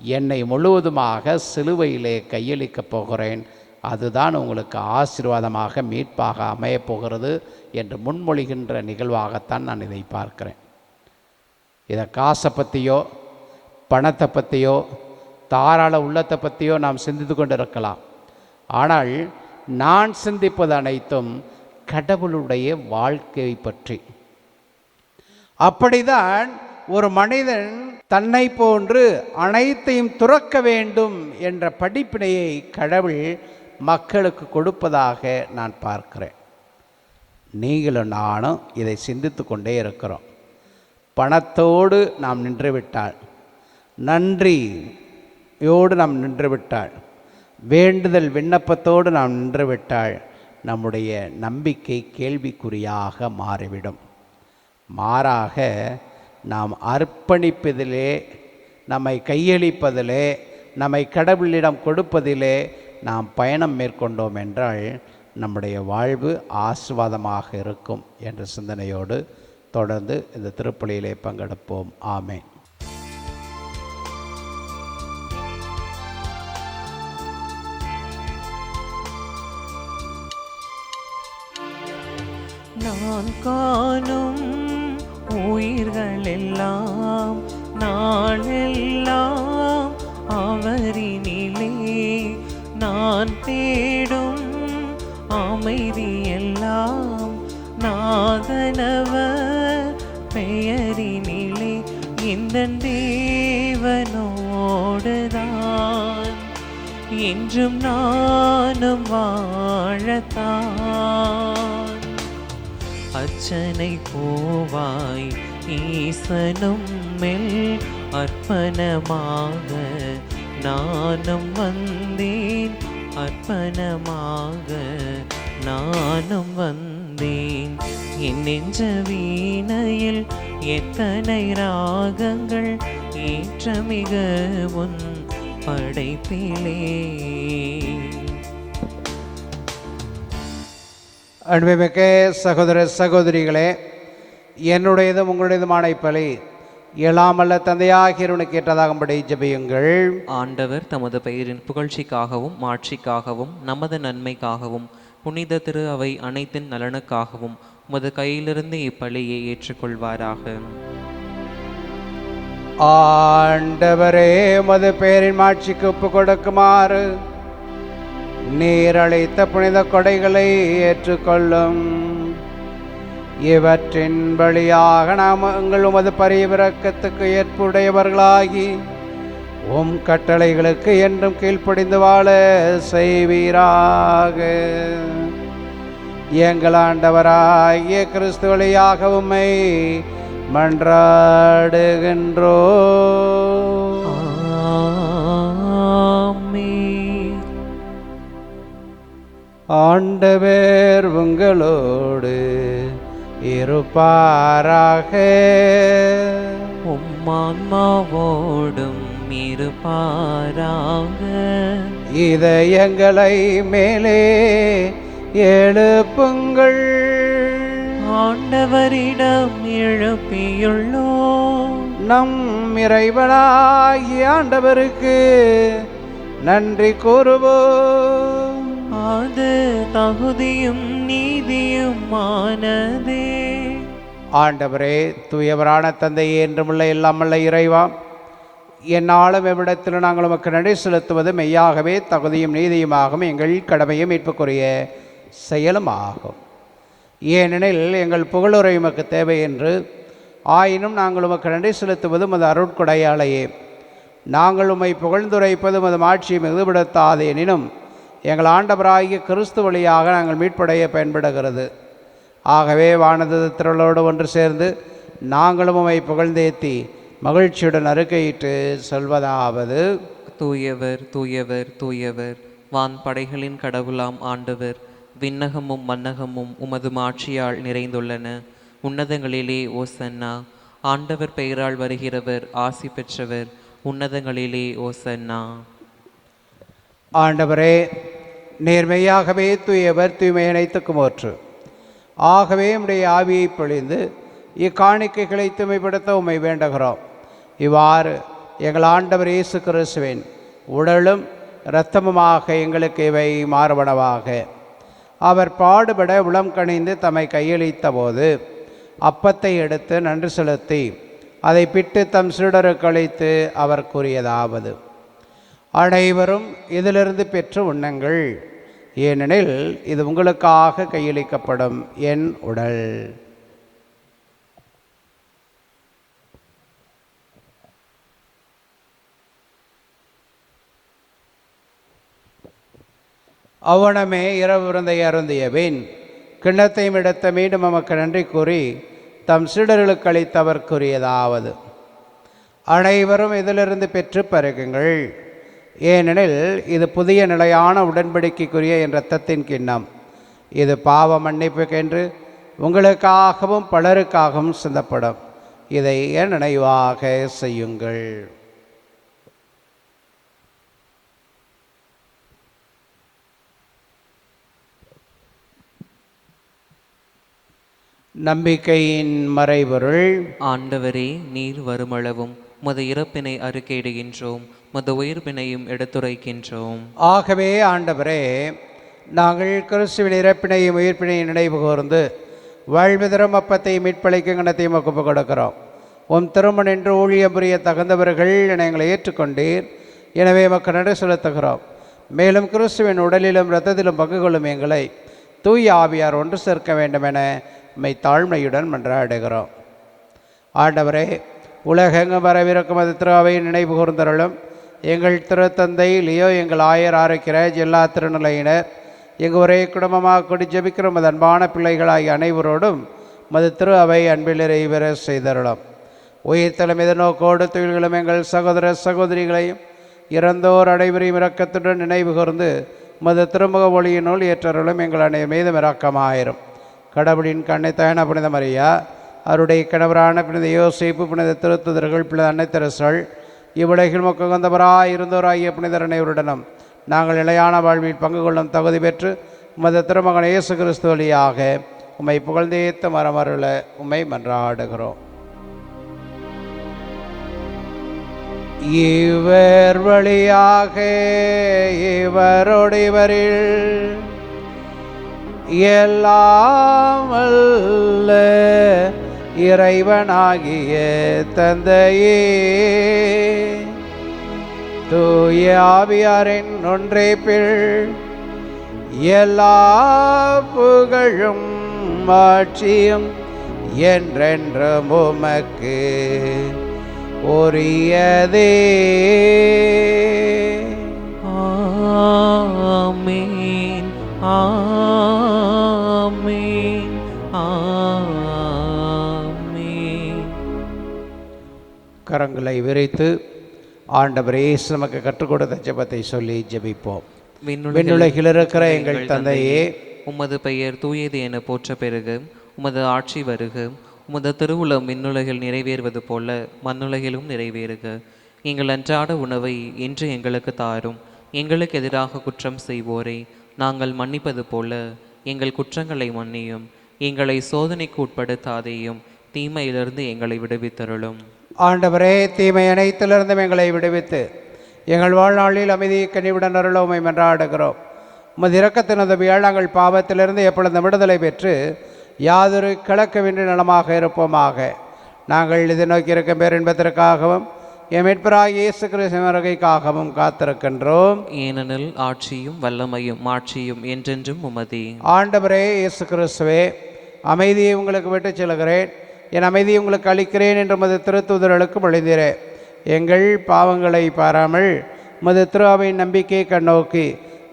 என்னை முழுவதுமாக சிலுவையிலே கையளிக்கப் போகிறேன், அதுதான் உங்களுக்கு ஆசீர்வாதமாக மீட்பாக அமையப் போகிறது என்று முன்மொழிகின்ற நிகழ்வாகத்தான் நான் இதை பார்க்கிறேன். இதை காசை பற்றியோ பணத்தை பற்றியோ தாராள உள்ளத்தை பற்றியோ நாம் சிந்தித்து கொண்டு இருக்கலாம். ஆனால் நான் சிந்திப்பது அனைத்தும் கடவுளுடைய வாழ்க்கையை பற்றி. அப்படிதான் ஒரு மனிதன் தன்னை போன்று அனைத்தையும் துறக்க வேண்டும் என்ற படிப்பினையை கடவுள் மக்களுக்கு கொடுப்பதாக நான் பார்க்கிறேன். நீங்களும் நானும் இதை சிந்தித்து கொண்டே இருக்கிறோம். பணத்தோடு நாம் நின்றுவிட்டால், நன்றியோடு நாம் நின்றுவிட்டால், வேண்டுதல் விண்ணப்பத்தோடு நாம் நின்றுவிட்டால் நம்முடைய நம்பிக்கை கேள்விக்குறியாக மாறிவிடும். மாறாக நாம் அர்ப்பணிப்பதிலே, நம்மை கையளிப்பதிலே, நம்மை கடவுளிடம் கொடுப்பதிலே நாம் பயணம் மேற்கொண்டோம் என்றால் நம்முடைய வாழ்வு ஆசீர்வாதமாக இருக்கும் என்ற சிந்தனையோடு தொடர்ந்து இந்த திருப்பலியிலே பங்கெடுப்போம். ஆமென். நான் காணும் உயிர்களெல்லாம் நாளெல்லாம் அவரினிலே, நான் தேடும் அமைதியெல்லாம் நாதனவர் பெயரினிலே. இந்த தேவனோடுதான் என்றும் நானும் வாழத்தான். அச்சனை போவாய் ஈசனும் மேல் அர்ப்பணமாக நானும் வந்தேன், அர்ப்பணமாக நானும் வந்தேன். என் நெஞ்ச வீணையில் எத்தனை ராகங்கள் ஏற்றமிக உன் படைப்பிலே. அன்புமிக்க சகோதர சகோதரிகளே, என்னுடையதும் உங்களுடையதுமான இப்பலி இயலாமல்ல தந்தையாகியவனுக்கு ஏற்றதாகும்படி ஜெபியுங்கள். ஆண்டவர் தமது பெயரின் புகழ்ச்சிக்காகவும் மாட்சிக்காகவும் நமது நன்மைக்காகவும் புனித திரு அவை அனைத்தின் நலனுக்காகவும் உமது கையிலிருந்து இப்பலியை ஏற்றுக்கொள்வாராக. ஆண்டவரே, உமது பெயரின் மாட்சிக்கு ஒப்பு கொடுக்குமாறு நீர் அளித்த புனித கொடைகளை ஏற்றுக்கொள்ளும். இவற்றின் வழியாக நாம் எங்கள் உமது பரிவிரக்கத்துக்கு ஏற்புடையவர்களாகி உம் கட்டளைகளுக்கு என்றும் கீழ்ப்படிந்து வாழ செய்வீராக. எங்கள் ஆண்டவராகிய கிறிஸ்து வழியாக உம்மை மன்றாடுகின்றோம். ஆமென். ஆண்டவர் உங்களோடு இருப்பாராக. உம்மான்மாவோடும் இருப்பாராக. இதயங்களை மேலே எழுப்புங்கள். ஆண்டவரிடம் எழுப்பியுள்ளோம். நம் இறைவனாகிய ஆண்டவருக்கு நன்றி கூறுவோம். அது தகுதியும் நீதியுமானதே. ஆண்டவரே, தூயவரான தந்தையே, என்றுமுள்ள எல்லாமல்ல இறைவா, என்னாலும் எவ்விடத்திலும் நாங்கள் உமக்கு நன்றி செலுத்துவது மெய்யாகவே தகுதியும் நீதியுமாகும், எங்கள் கடமையும் மீட்புக்குரிய செயலும் ஆகும். ஏனெனில் எங்கள் புகழுரை உமக்கு தேவை என்று, ஆயினும் நாங்கள் உமக்கு நன்றி செலுத்துவது உமது அருட்கொடையாலேயே. நாங்கள் உம்மை புகழ்ந்துரைப்பது உமது மாட்சியை மிகுதிப்படுத்தாது, எனினும் எங்கள் ஆண்டவராகிய கிறிஸ்து வழியாக நாங்கள் மீட்படைய பயன்படுகிறது. ஆகவே வானதத்திரளோடு ஒன்று சேர்ந்து நாங்களும் உம்மை புகழ்ந்தேத்தி மகிழ்ச்சியுடன் அறிக்கையிட்டு சொல்வதாவது: தூயவர் தூயவர் தூயவர், வான் படைகளின் கடவுளாம் ஆண்டவர். விண்ணகமும் மன்னகமும் உமது மாட்சியால் நிறைந்துள்ளன. உன்னதங்களிலே ஓசன்னா. ஆண்டவர் பெயரால் வருகிறவர் ஆசி பெற்றவர். உன்னதங்களிலே ஓசன்னா. ஆண்டவரே, நேர்மையாகவே தூயவர், தூய்மை அனைத்துக்கும் ஒற்று. ஆகவே உம்முடைய ஆவியை பொழிந்து இக்காணிக்கைகளை தூய்மைப்படுத்த உம்மை வேண்டுகிறோம். இவ்வாறு எங்கள் ஆண்டவர் இயேசு கிறிஸ்துவின் உடலும் இரத்தமுமாக எங்களுக்கு இவை மாறுபனவாக. அவர் பாடுபட உளம் கனிந்து தம்மை கையளித்த போது அப்பத்தை எடுத்து நன்றி செலுத்தி அதை பிட்டு தம் சீடருக்கு அளித்து அவர் கூறியதாவது: அனைவரும் இதிலிருந்து பெற்று உண்ணுங்கள், ஏனெனில் இது உங்களுக்காக கையளிக்கப்படும் என் உடல். அவ்வனமே இரவு விருந்தை அருந்திய பின் கிண்ணத்தையும் எடுத்த மீண்டும் நமக்கு நன்றி கூறி தம் சீடர்களுக்கு அளித்தவர் கூறியதாவது: அனைவரும் இதிலிருந்து பெற்று பருகுங்கள், ஏனெனில் இது புதிய நிலையான உடன்படிக்கைக்குரிய என் இரத்தத்தின் கிண்ணம். இது பாவ மன்னிப்புக்கென்று உங்களுக்காகவும் பலருக்காகவும் சிந்தப்படும். இதை என் நினைவாக செய்யுங்கள். நம்பிக்கையின் மறைபொருள். ஆண்டவரே, நீர் வருமளவும் உமது இறப்பினை அறிக்கையிடுகின்றோம், உமது உயிர்ப்பினையும் எடுத்துரைக்கின்றோம். ஆகவே ஆண்டவரே, நாங்கள் கிறிஸ்துவின் இறப்பினையும் உயிர்ப்பினையும் நினைவு கூர்ந்து வாழ்வு தரும் அப்பத்தையும் மீட்பளிக்கும் கணத்தையும் ஒப்புக் கொடுக்கிறோம். உம் திருமண் என்று ஊழியம் புரிய தகுந்தவர்கள் என எங்களை ஏற்றுக்கொண்டீர். எனவே மக்கள் நன்றி செலுத்துகிறோம். மேலும் கிறிஸ்துவின் உடலிலும் இரத்தத்திலும் பங்கு கொள்ளும் எங்களை தூய ஆவியார் ஒன்று சேர்க்க வேண்டும் என மை தாழ்மையுடன் மன்றாடுகிறோம். ஆண்டவரே, உலகெங்கும் வரவிருக்கும் அது திருவை நினைவு கூர்ந்தருளும். எங்கள் திருத்தந்தை லியோ, எங்கள் ஆயர் ஆரோக்கியராஜ், எல்லா திருநிலையினர், எங்கள் ஒரே குடும்பமாக கூடி ஜெபிக்கிற மது அன்பான பிள்ளைகளாகிய அனைவரோடும் மது திரு அவை அன்பில் நிறைவேற செய்தருளும். உயிர்த்தலும் எதிர்நோக்கோடு தொழில்களும் எங்கள் சகோதர சகோதரிகளையும் இறந்தோர் அனைவரையும் இரக்கத்துடன் நினைவு கூர்ந்து மது திருமுக ஒளியினுள் ஏற்றருளும். எங்கள் அனைவர் மீதும் இரக்கமாயிரும். கடவுளின் கண்ணை தாயான புனித மரியா, அவருடைய கணவரான புனித யோசேப்பு, புனித திருத்துதர்கள், புனித அன்னை தெரசாள், இவ்வுலகில் மொக்கந்தவராய் இருந்தோராகிய புனிதர் அனைவருடனும் நாங்கள் நிலையான வாழ்வில் பங்கு கொள்ளும் தகுதி பெற்று உமது திருமகன் இயேசு கிறிஸ்து வழியாக உம்மை புகழ்ந்தேத்த மரமருள உம்மை மன்றாடுகிறோம். இவர் வழியாக இவரோடிவரில் எல்லாம் வல்ல இறைவனாகிய தந்தையே, தூய ஆவியாரின் ஒன்றைப்பில் எல்லா புகழும் ஆட்சியும் என்றென்றும் உமக்கு உரியதே. ஆமென், ஆமென், ஆமென். கரங்களை விரித்து ஆண்டவர் இயேசு நமக்கு கற்றுக் கொடுத்த ஜெபத்தை சொல்லி ஜெபிப்போம். விண்ணுலகில் இருக்கிற எங்கள் தந்தையே, உமது பெயர் தூயது என போற்ற பெருக, உமது ஆட்சி வருக, உமது திருவுளம் விண்ணுலகில் நிறைவேறுவது போல மண்ணுலகிலும் நிறைவேறுக. எங்கள் அன்றாட உணவை இன்று எங்களுக்கு தாரும். எங்களுக்கு எதிராக குற்றம் செய்வோரை நாங்கள் மன்னிப்பது போல எங்கள் குற்றங்களை மன்னியும். எங்களை சோதனைக்கு உட்படுத்தாதேயும், தீமையிலிருந்து எங்களை விடுவித்தருளும். ஆண்டவரே, தீமை அனைத்திலிருந்தும் எங்களை விடுவித்து எங்கள் வாழ்நாளில் அமைதியை கனிவுடன் அருள உம்மை மன்றாடுகிறோம். உமது இரக்கத்தினது நாங்கள் பாவத்திலிருந்து எப்பொழுதும் விடுதலை பெற்று யாதொரு கிழக்கவின்றி நலமாக இருப்போமாக. நாங்கள் இதை நோக்கி இருக்கும் பேரின்பத்திற்காகவும் எம் மீட்பராகிய இயேசு கிறிஸ்துவின் வருகைக்காகவும் காத்திருக்கின்றோம். ஏனெனில் ஆட்சியும் வல்லமையும் மாட்சியும் என்றென்றும் உமதே. ஆண்டவரே இயேசு கிறிஸ்துவே, அமைதியை உங்களுக்கு விட்டுச் செல்கிறேன், என் அமைதியை உங்களுக்கு அளிக்கிறேன் என்று உமது திருத்தூதர்களுக்கு மொழிந்தீரே. எங்கள் பாவங்களை பாராமல் உமது திரு அவையின் நம்பிக்கையை கண்ணோக்கி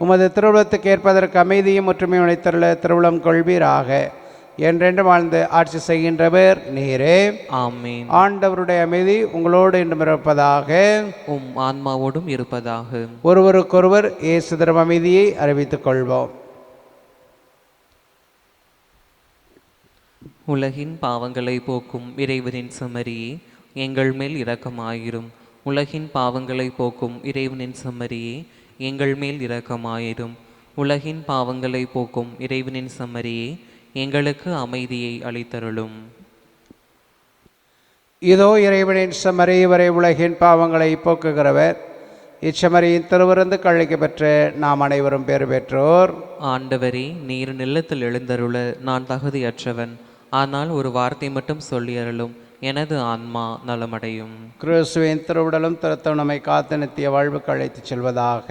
உமது திருவுளத்துக்கு ஏற்பதற்கு அமைதியும் ஒற்றுமையும் அளித்தருள திருவுளம் கொள்வீராக. என்றென்று வாழ்ந்து ஆட்சி செய்கின்றவர் நீரே. ஆமென். ஆண்டவருடைய அமைதி உங்களோடு என்றும் இருப்பதாக, உம் ஆன்மாவோடும் இருப்பதாக. ஒருவருக்கொருவர் இயேசு தரும் அமைதியை அறிவித்துக் கொள்வோம். உலகின் பாவங்களை போக்கும் இறைவனின் செம்மறியே, எங்கள் மேல் இரக்கமாயிரும். உலகின் பாவங்களை போக்கும் இறைவனின் செம்மறியே, எங்கள் மேல் இரக்கமாயிரும். உலகின் பாவங்களை போக்கும் இறைவனின் செம்மறியே, எங்களுக்கு அமைதியை அளித்தருளும். இதோ இறைவனின் செம்மறி, இவரை உலகின் பாவங்களை போக்குகிறவர். இச்செம்மறியின் திருவிருந்து கழைக்க பெற்ற நாம் அனைவரும் பேறு பெற்றோர். ஆண்டவரே, நீர் நிலத்தில் எழுந்தருள நான் தகுதியற்றவன். ஆனால் ஒரு வார்த்தை மட்டும் சொல்லியருளும், எனது ஆன்மா நலமடையும். கிறிஸ்துவின் திருவுடலும் திருத்தம் நம்மை காத்து நித்திய வாழ்வுக்கு அழைத்துச் செல்வதாக.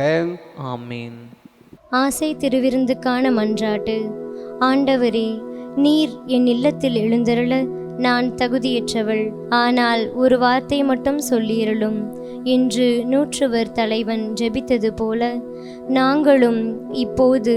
ஆமீன். ஆசை திருவிருந்துக்கான மன்றாட்டு. ஆண்டவரே, நீர் என் இல்லத்தில் எழுந்தருள நான் தகுதியற்றவள். ஆனால் ஒரு வார்த்தை மட்டும் சொல்லியருளும் என்று நூற்றுவர் தலைவன் ஜெபித்தது போல நாங்களும் இப்போது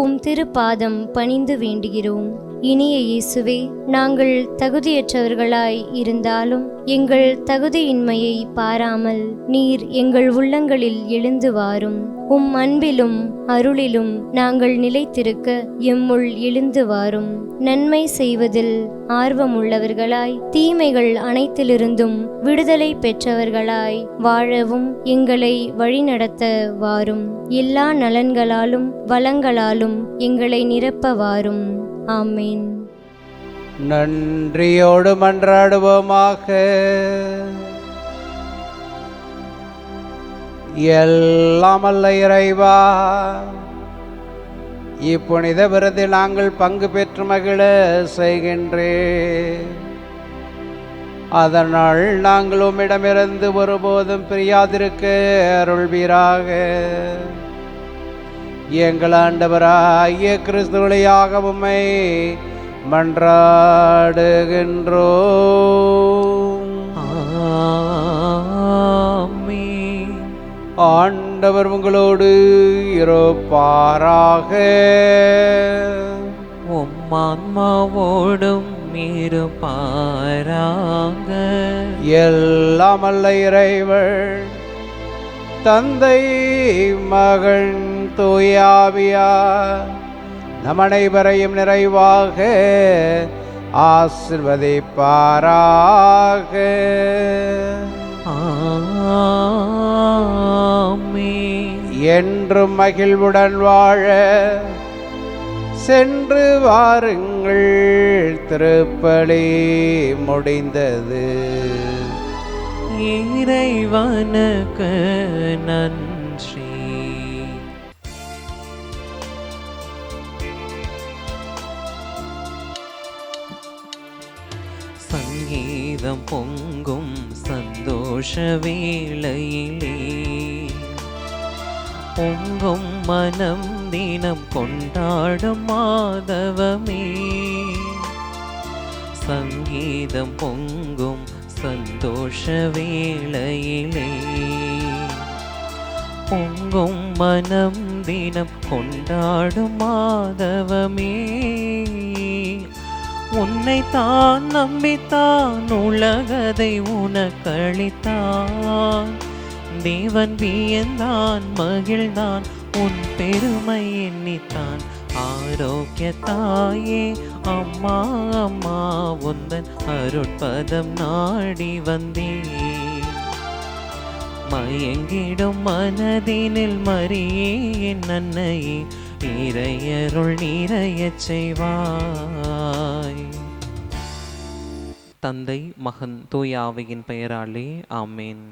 உம் திருப்பாதம் பணிந்து வேண்டுகிறோம். இனிய இயேசுவே, நாங்கள் தகுதியற்றவர்களாய் இருந்தாலும் எங்கள் தகுதியின்மையை பாராமல் நீர் எங்கள் உள்ளங்களில் எழுந்து வாரும். உம் அன்பிலும் அருளிலும் நாங்கள் நிலைத்திருக்க எம்முள் எழுந்து வாரும். நன்மை செய்வதில் ஆர்வமுள்ளவர்களாய், தீமைகள் அனைத்திலிருந்தும் விடுதலை பெற்றவர்களாய் வாழவும் எங்களை வழிநடத்த வாரும். எல்லா நலன்களாலும் வளங்களாலும் எங்களை நிரப்ப வாரும். ஆமேன். நன்றியோடு மன்றாடுவோமாக. எல்லாம் அல்ல இறைவா, இப்புனித விருந்தில் நாங்கள் பங்கு பெற்று மகிழ செய்கின்றேன். அதனால் நாங்கள் உம்மிடமிருந்து ஒருபோதும் பிரியாதிருக்க அருள்வீராக. எங்கள் ஆண்டவராகிய கிறிஸ்து வழியாக உம்மை மன்றாடுகின்றோம். ஆமென். ஆண்டவர் உங்களோடு இருப்பாராக. உம் ஆன்மாவோடும் இருப்பாராக. எல்லாம் அல்ல இறைவன் தந்தை, மகன், தூயாவியார் நம் அனைவரையும் நிறைவாக ஆசீர்வதிப்பாராக. ஆமென். என்றும் மகிழ்வுடன் வாழ சென்று வாருங்கள். திருப்பலி முடிந்தது. இறைவனுக்கு நன்றி. சங்கீதம் பொங்கும் சந்தோஷ வேளையிலே பொங்கும் மனம் தினம் கொண்டாடும் மாதவமே. சங்கீதம் பொங்கும் சந்தோஷ வேளையிலே பொங்கும் மனம் தினம் கொண்டாடும் மாதவமே. உன்னை தான் நம்பித்தான் உலகதை உனக்களித்தான். தேவன் வியந்தான் மகிழ்ந்தான் உன் பெருமை எண்ணித்தான். ஆரோக்கிய தாயே அம்மா அம்மா, உந்தன் அருட்பதம் நாடி வந்தேன். மயங்கிடும் மனதினில் மரியே என் அன்னையே, இறையருள் நிறையச் செய்வாய். தந்தை, மகன், தூய ஆவியின் பெயராலே ஆமேன்.